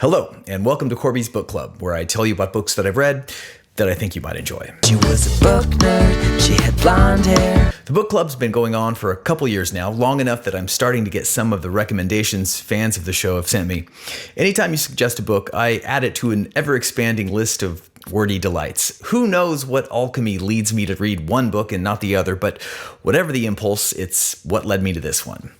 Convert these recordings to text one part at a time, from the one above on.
Hello, and welcome to Corby's Book Club, where I tell you about books that I've read that I think you might enjoy. She was a book nerd, she had blonde hair. The book club's been going on for a couple years now, long enough that I'm starting to get some of the recommendations fans of the show have sent me. Anytime you suggest a book, I add it to an ever-expanding list of wordy delights. Who knows what alchemy leads me to read one book and not the other, but whatever the impulse, it's what led me to this one.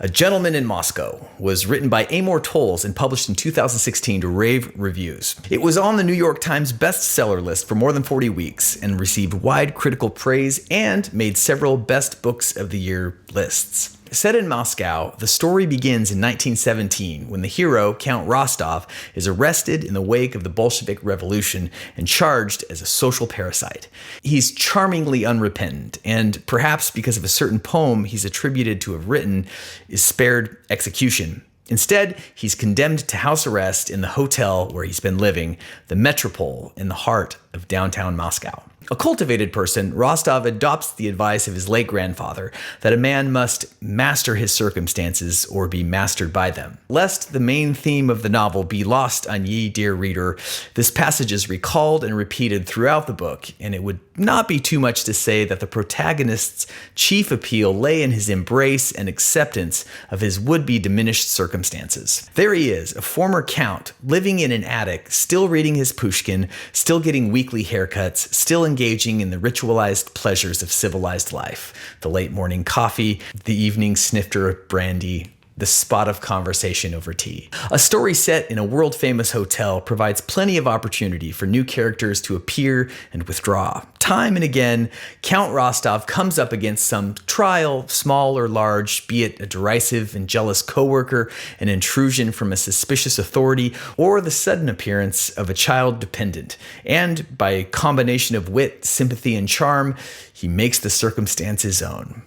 A Gentleman in Moscow was written by Amor, Towles and published in 2016 to rave reviews. It was on the New York Times bestseller list for more than 40 weeks and received wide critical praise and made several best books of the year lists. Set in Moscow, the story begins in 1917 when the hero, Count Rostov, is arrested in the wake of the Bolshevik Revolution and charged as a social parasite. He's charmingly unrepentant, and perhaps because of a certain poem he's attributed to have written, is spared execution. Instead, he's condemned to house arrest in the hotel where he's been living, the Metropole, in the heart of downtown Moscow. A cultivated person, Rostov adopts the advice of his late grandfather that a man must master his circumstances or be mastered by them. Lest the main theme of the novel be lost on ye, dear reader, this passage is recalled and repeated throughout the book, and it would not be too much to say that the protagonist's chief appeal lay in his embrace and acceptance of his would-be diminished circumstances. There he is, a former count, living in an attic, still reading his Pushkin, still getting weekly haircuts, still engaging in the ritualized pleasures of civilized life. The late morning coffee, the evening snifter of brandy, the spot of conversation over tea. A story set in a world-famous hotel provides plenty of opportunity for new characters to appear and withdraw. Time and again, Count Rostov comes up against some trial, small or large, be it a derisive and jealous coworker, an intrusion from a suspicious authority, or the sudden appearance of a child dependent. And by a combination of wit, sympathy, and charm, he makes the circumstance his own.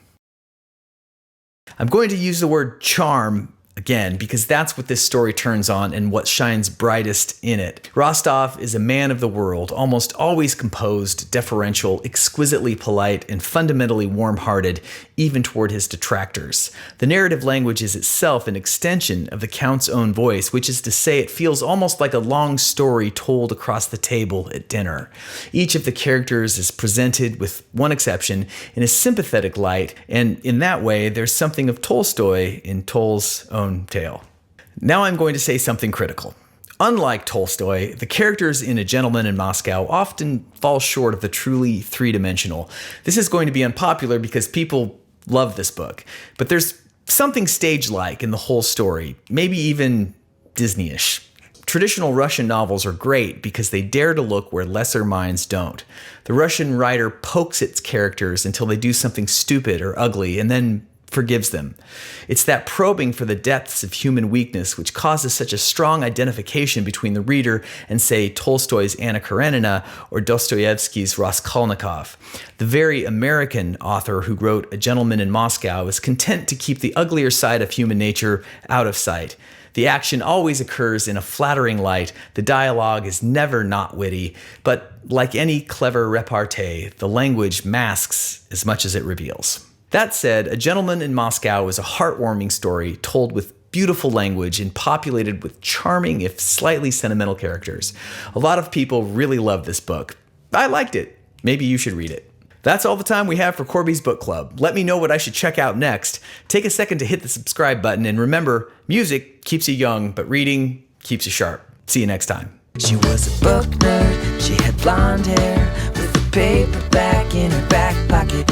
I'm going to use the word charm again because that's what this story turns on and what shines brightest in it. Rostov is a man of the world, almost always composed, deferential, exquisitely polite, and fundamentally warm-hearted, even toward his detractors. The narrative language is itself an extension of the Count's own voice, which is to say it feels almost like a long story told across the table at dinner. Each of the characters is presented, with one exception, in a sympathetic light, and in that way, there's something of Tolstoy in Towles' own tale. Now I'm going to say something critical. Unlike Tolstoy, the characters in A Gentleman in Moscow often fall short of the truly three-dimensional. This is going to be unpopular because people love this book, but there's something stage-like in the whole story, maybe even Disney-ish. Traditional Russian novels are great because they dare to look where lesser minds don't. The Russian writer pokes its characters until they do something stupid or ugly and then forgives them. It's that probing for the depths of human weakness which causes such a strong identification between the reader and, say, Tolstoy's Anna Karenina or Dostoevsky's Raskolnikov. The very American author who wrote A Gentleman in Moscow is content to keep the uglier side of human nature out of sight. The action always occurs in a flattering light, the dialogue is never not witty, but like any clever repartee, the language masks as much as it reveals. That said, A Gentleman in Moscow is a heartwarming story told with beautiful language and populated with charming, if slightly sentimental characters. A lot of people really love this book. I liked it. Maybe you should read it. That's all the time we have for Corby's Book Club. Let me know what I should check out next. Take a second to hit the subscribe button, and remember, music keeps you young, but reading keeps you sharp. See you next time. She was a book nerd, she had blonde hair, with a paperback in her back pocket.